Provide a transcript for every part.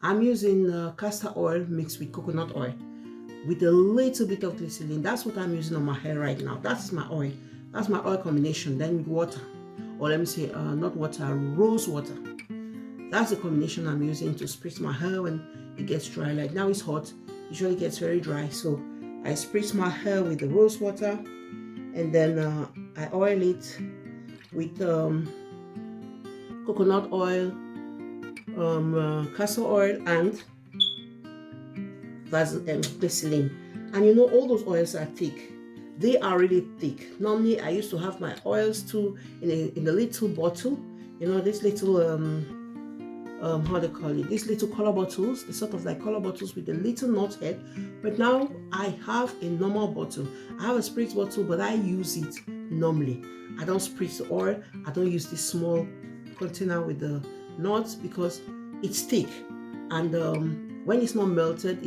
I'm using castor oil mixed with coconut oil with a little bit of glycerin. That's what I'm using on my hair right now. That's my oil. That's my oil combination. Then with water, or let me say not water, rose water. That's the combination I'm using to spritz my hair when it gets dry. Like now it's hot, usually gets very dry. So I spritz my hair with the rose water, and then I oil it with coconut oil, castor oil, and glycerin. And you know, all those oils are thick. They are really thick. Normally I used to have my oils too in a little bottle, you know, this little how they call it, these little color bottles, the sort of like color bottles with a little knot head. But now I have a normal bottle. I have a spritz bottle, but I use it normally. I don't spritz the oil. I don't use this small container with the knots because it's thick, and when it's not melted,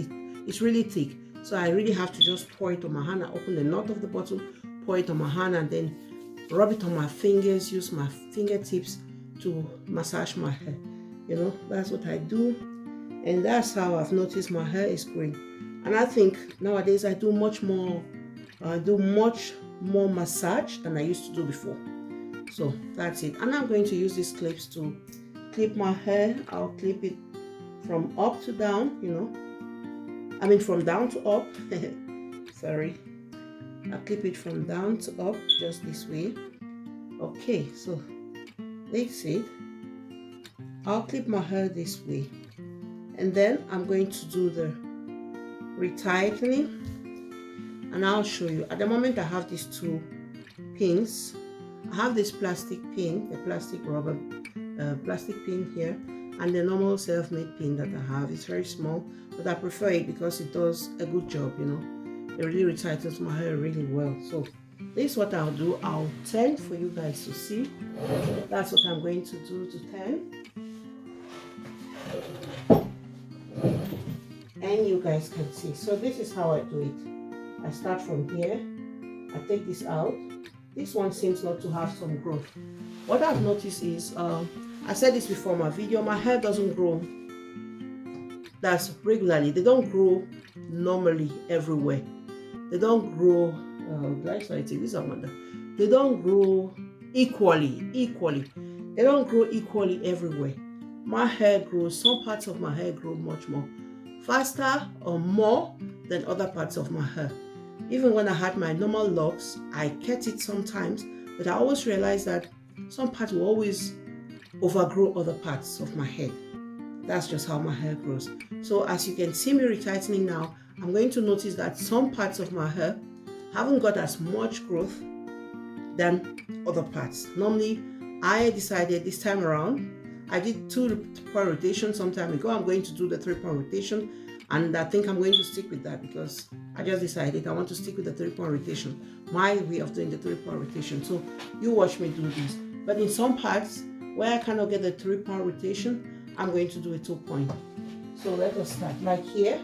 it's really thick. So I really have to just pour it on my hand. I open the knot of the bottle, pour it on my hand, and then rub it on my fingers, use my fingertips to massage my hair. You know, that's what I do, and that's how I've noticed my hair is growing. And I think nowadays I do much more massage than I used to do before. So that's it. And I'm going to use these clips to clip my hair. I'll clip it from up to down, you know, I mean from down to up. Sorry, I'll clip it from down to up, just this way. Okay, so that's it. I'll clip my hair this way, and then I'm going to do the retightening, and I'll show you. At the moment I have these two pins. I have this plastic pin, the plastic rubber plastic pin here, and the normal self-made pin that I have. It's very small, but I prefer it because it does a good job, you know. It really retightens my hair really well. So this is what I'll do. I'll turn for you guys to see. That's what I'm going to do to turn. And you guys can see. So this is how I do it. I start from here. I take this out. This one seems not to have some growth. What I've noticed is, I said this before my video, my hair doesn't grow that's regularly. They don't grow normally everywhere. They don't grow, they don't grow equally. They don't grow equally everywhere. My hair grows, some parts of my hair grow much more faster or more than other parts of my hair. Even when I had my normal locks, I kept it sometimes, but I always realized that some parts will always overgrow other parts of my head. That's just how my hair grows. So as you can see me retightening now, I'm going to notice that some parts of my hair haven't got as much growth than other parts. Normally, I decided this time around, I did 2-point rotation some time ago. I'm going to do the 3-point rotation, and I think I'm going to stick with that because I just decided I want to stick with the 3-point rotation, my way of doing the 3-point rotation. So you watch me do this. But in some parts where I cannot get the 3-point rotation, I'm going to do a 2-point. So let us start. Like here,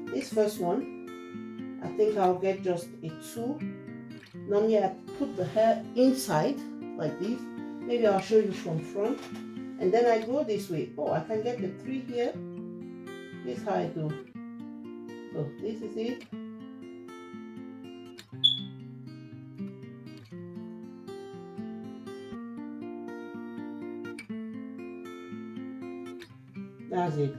this first one, I think I'll get just a 2. Normally I put the hair inside like this. Maybe I'll show you from front. And then I go this way. Oh, I can get the 3 here. This is how I do. So this is it. That's it.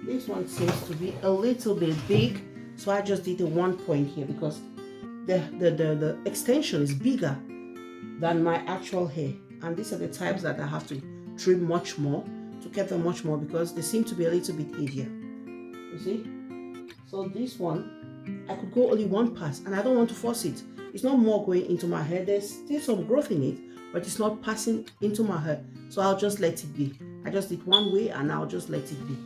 This one seems to be a little bit big, so I just did a 1 point here because the extension is bigger than my actual hair, and these are the types that I have to trim much more to get them much more because they seem to be a little bit heavier. You see? So this one, I could go only 1 pass, and I don't want to force it. It's not more going into my hair. There's still some growth in it, but it's not passing into my hair. So I'll just let it be. I just did 1 way, and I'll just let it be.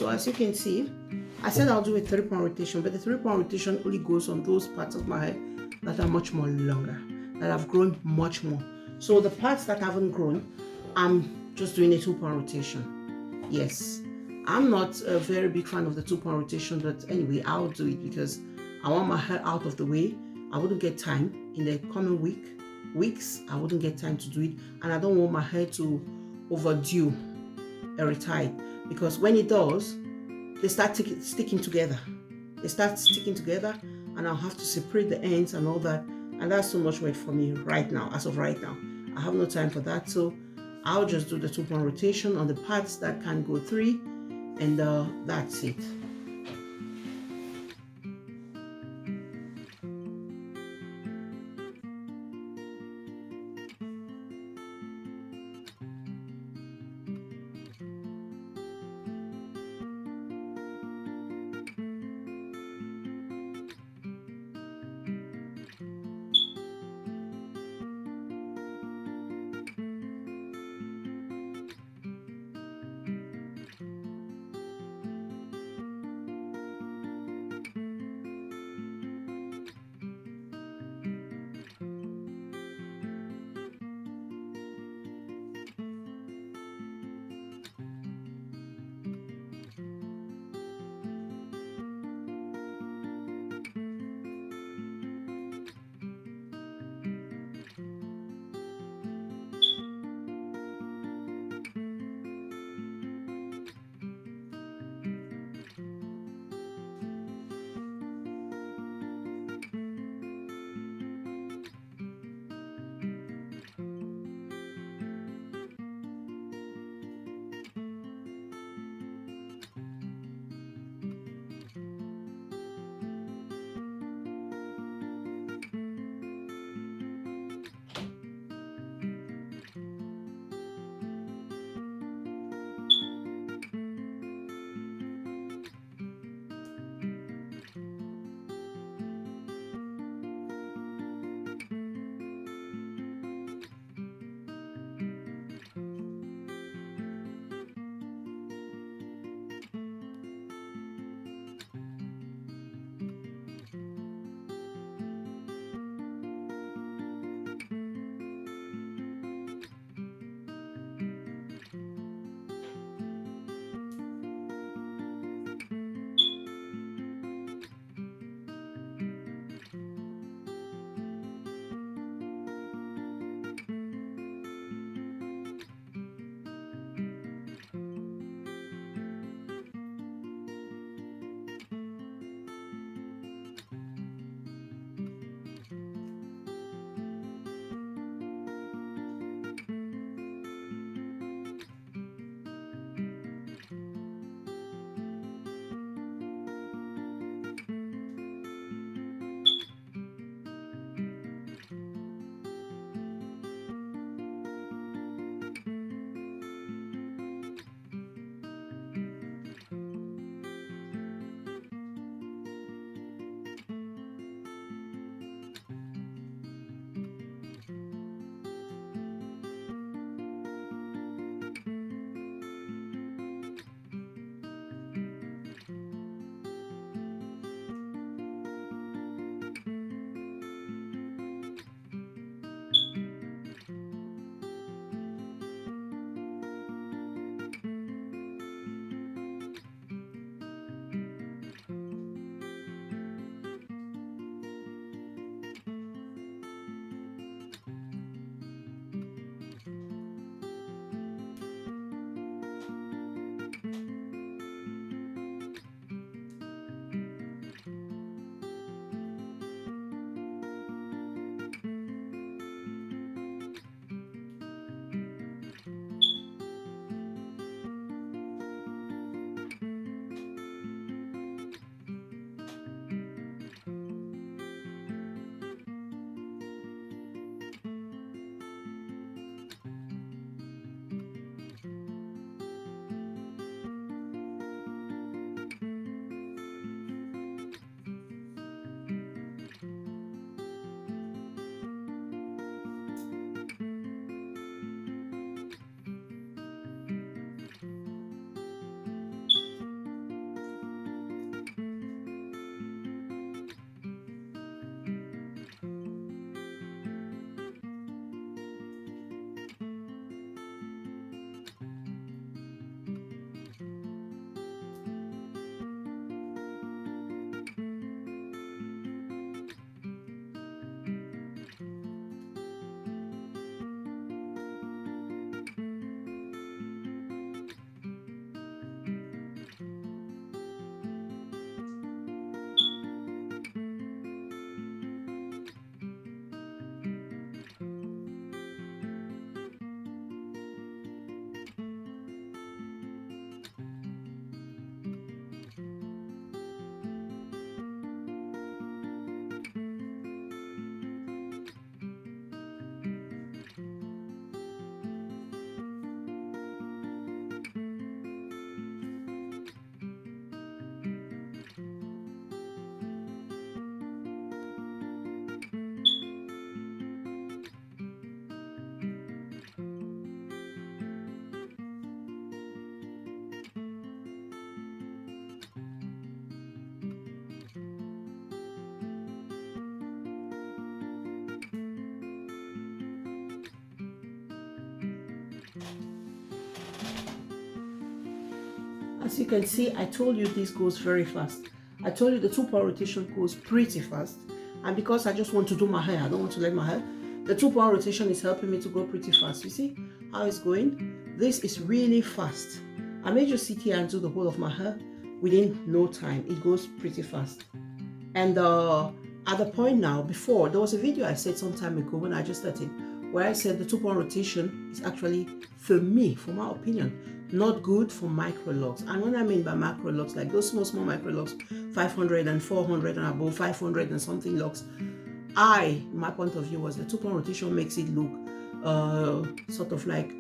So as you can see, I said I'll do a 3-point rotation, but the 3-point rotation only goes on those parts of my hair that are much more longer, that have grown much more. So the parts that haven't grown, I'm just doing a 2-point rotation. Yes, I'm not a very big fan of the 2-point rotation, but anyway, I'll do it because I want my hair out of the way. I wouldn't get time in the coming weeks. I wouldn't get time to do it, and I don't want my hair to overdo a retight, because when it does, they start sticking together. They start sticking together, and I'll have to separate the ends and all that, and that's too much work for me right now. As of right now, I have no time for that, so I'll just do the 2-point rotation on the parts that can go 3, and that's it. As you can see, I told you this goes very fast. I told you the 2-point rotation goes pretty fast. And because I just want to do my hair, I don't want to let my hair, the 2-point rotation is helping me to go pretty fast. You see how it's going? This is really fast. I made you sit here and do the whole of my hair within no time. It goes pretty fast. And at the point now, before, there was a video I said some time ago when I just started, where I said the 2-point rotation is actually, for me, for my opinion, not good for Microlocs. And when I mean by Microlocs, like those small Microlocs, 500 and 400 and above, 500 and something locks, my point of view was the 2-point rotation makes it look sort of like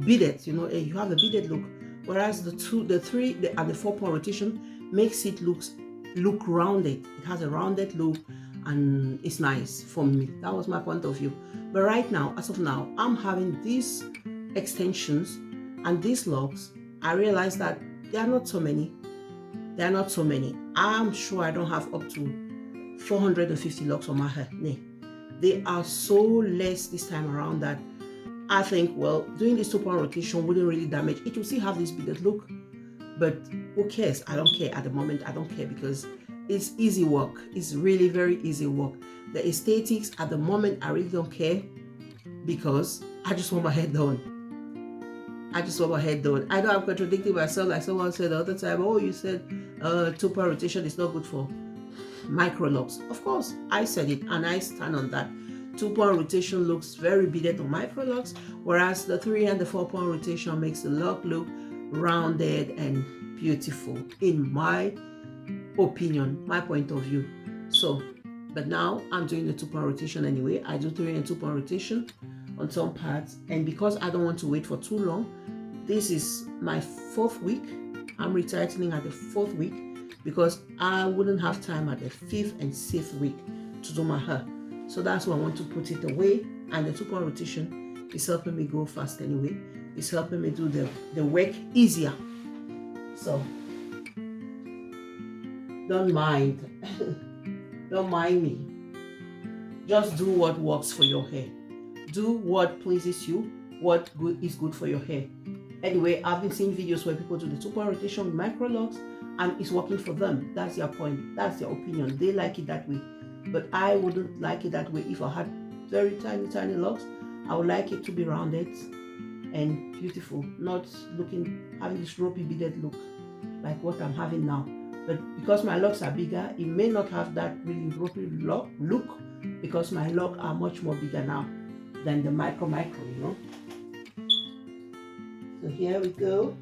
beaded, you know, you have a beaded look, whereas the 3 and the 4-point rotation makes it look rounded. It has a rounded look and it's nice for me. That was my point of view. But right now, as of now, I'm having these extensions and these locks. I realize that there are not so many. There are not so many. I'm sure I don't have up to 450 locks on my hair. No. They are so less this time around that I think, well, doing this 2-point rotation wouldn't really damage. It will still have this beaded look, but who cares? I don't care at the moment. I don't care because it's easy work. It's really very easy work. The aesthetics at the moment, I really don't care because I just want my hair done. I just want my hair done. I know I'm contradicting myself, like someone said the other time, oh, you said 2-point rotation is not good for Microlocs. Of course, I said it and I stand on that. 2-point rotation looks very beaded on Microlocs, whereas the 3 and the 4-point rotation makes the lock look rounded and beautiful, in my opinion, my point of view. So, but now I'm doing the 2-point rotation anyway. I do 3 and 2-point rotation on some parts, and because I don't want to wait for too long, this is my 4th week. I'm retightening at the 4th week because I wouldn't have time at the 5th and 6th week to do my hair. So that's why I want to put it away, and the 2-point rotation is helping me go fast anyway. It's helping me do the work easier. So don't mind. Don't mind me. Just do what works for your hair. Do what pleases you, what is good for your hair. Anyway, I've been seeing videos where people do the 2-point rotation with Microlocs and it's working for them. That's their point. That's their opinion. They like it that way. But I wouldn't like it that way. If I had very tiny locks, I would like it to be rounded and beautiful, not having this ropey beaded look like what I'm having now. But because my locks are bigger, it may not have that really ropey look because my locks are much more bigger now than the micro, you know. So here we go.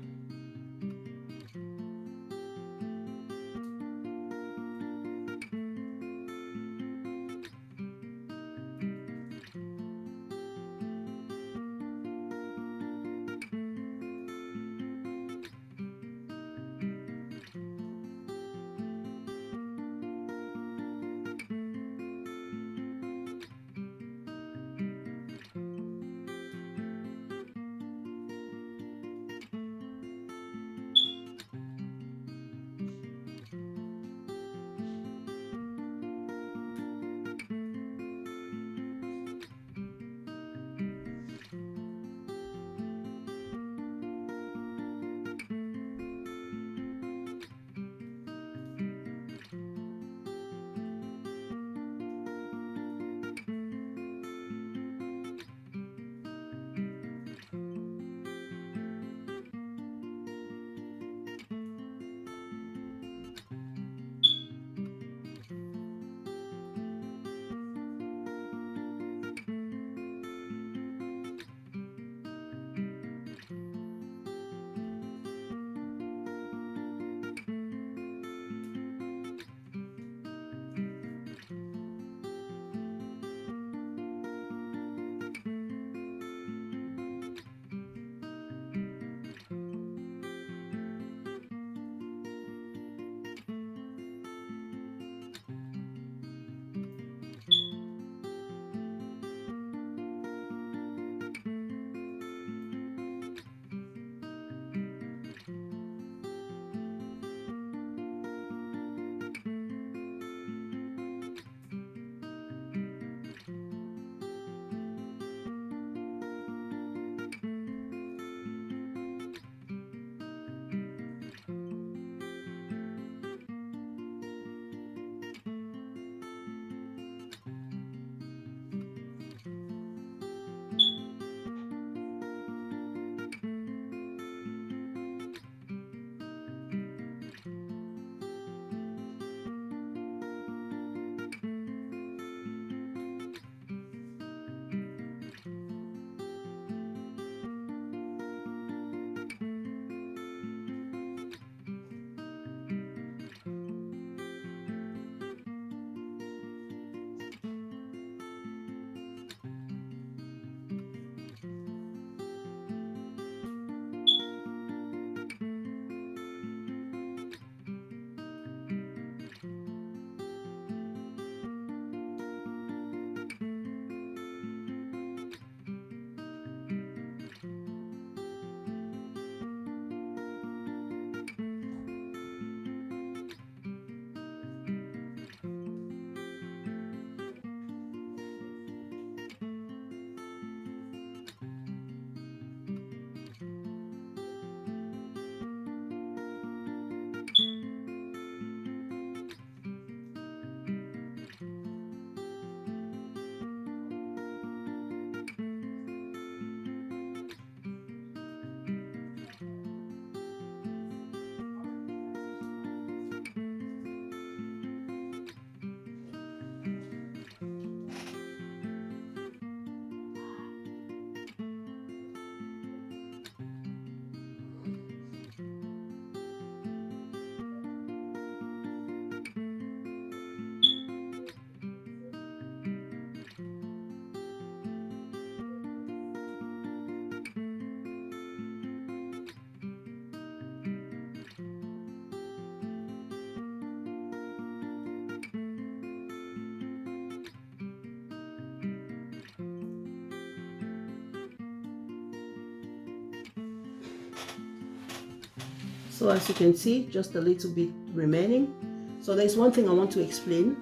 So as you can see, just a little bit remaining. So there's one thing I want to explain.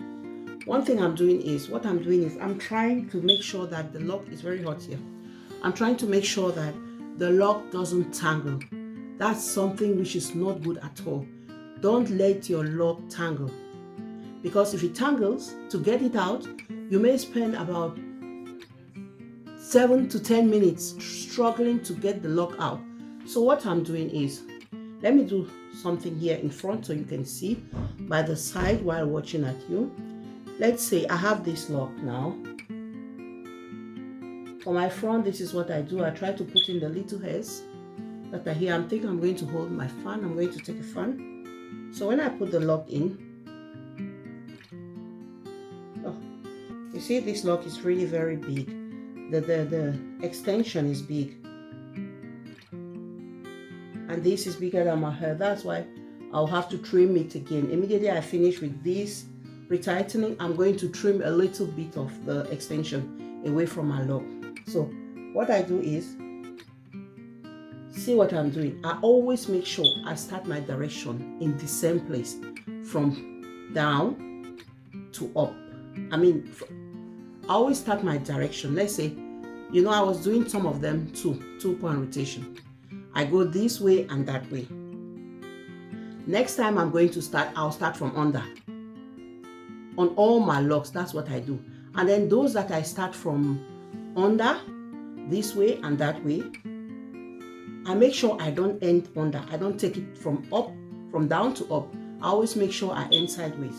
One thing I'm doing is, I'm trying to make sure that the lock is very hot here. I'm trying to make sure that the lock doesn't tangle. That's something which is not good at all. Don't let your lock tangle, because if it tangles, to get it out, you may spend about 7 to 10 minutes struggling to get the lock out. So what I'm doing is, let me do something here in front so you can see by the side while watching at you. Let's say I have this lock now. For my front, this is what I do. I try to put in the little hairs that are here. I'm thinking I'm going to hold my fan. I'm going to take a fan. So when I put the lock in, oh, you see this lock is really very big. The extension is big. And this is bigger than my hair. That's why I'll have to trim it again. Immediately I finish with this retightening, I'm going to trim a little bit of the extension away from my lock. So what I do is, see what I'm doing. I always make sure I start my direction in the same place, from down to up. I always start my direction. Let's say, I was doing some of them 2-point rotation. I go this way and that way. Next time I'm going to start, I'll start from under. On all my locks, that's what I do. And then those that I start from under, this way and that way, I make sure I don't end under. I don't take it from down to up. I always make sure I end sideways.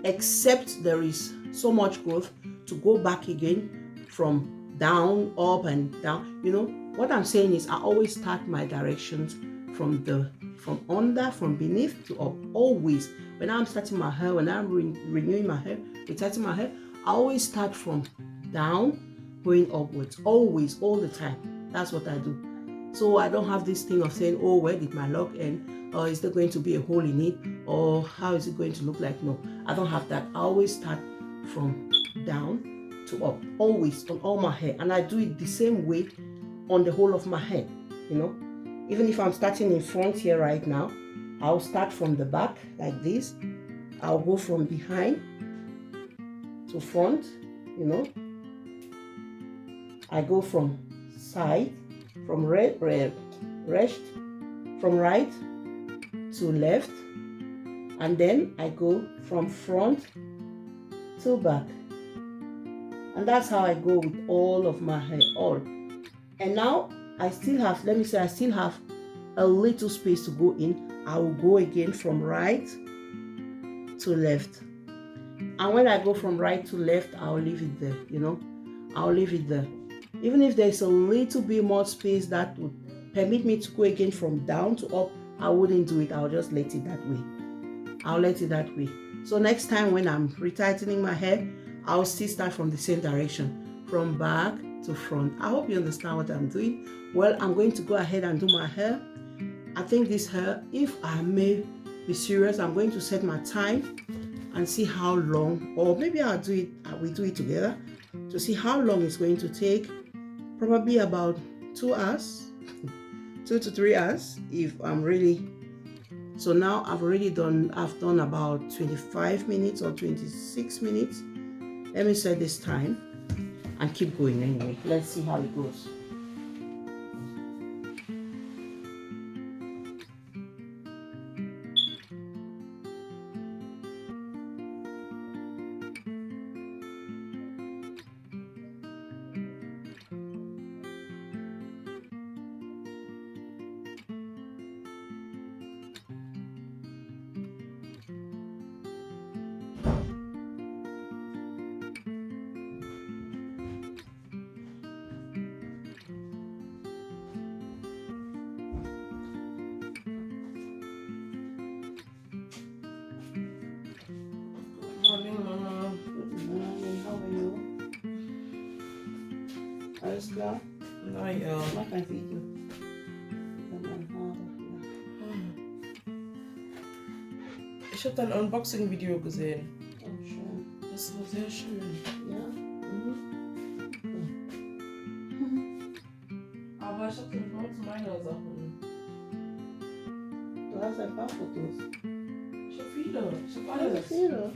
Except there is so much growth to go back again from down, up and down. What I'm saying is, I always start my directions from under, from beneath to up. Always. When I'm starting my hair, when I'm renewing my hair, retightening my hair, I always start from down, going upwards. Always, all the time. That's what I do. So I don't have this thing of saying, oh, where did my lock end? Or is there going to be a hole in it? Or how is it going to look like? No, I don't have that. I always start from down to up. Always, on all my hair. And I do it the same way on the whole of my head. Even if I'm starting in front here right now, I'll start from the back like this. I'll go from behind to front, I go from side, from right to left, and then I go from front to back. And that's how I go with all of my hair, all. And now I still have, let me say, I still have a little space to go in. I will go again from right to left. And when I go from right to left, I'll leave it there, I'll leave it there. Even if there's a little bit more space that would permit me to go again from down to up, I wouldn't do it. I'll just let it that way. I'll let it that way. So next time when I'm retightening my hair, I'll still start from the same direction, from back to front. I hope you understand what I'm doing. Well, I'm going to go ahead and do my hair. I think this hair, if I may be serious, I'm going to set my time and see how long, or maybe we do it together to see how long it's going to take. Probably about 2 hours, 2 to 3 hours if I'm really. So now I've done about 25 minutes or 26 minutes. Let me set this time and keep going anyway. Let's see how it goes. Alles klar? Naja. Mach ein Video. Ich habe dein Unboxing-Video gesehen. Oh, schön. Das war sehr schön. Ja? Aber ich habe den Grund zu meiner Sachen. Du hast ein paar Fotos. Ich habe viele. Ich habe Also alles. viele.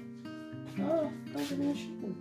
Ah, kannst du mir schicken.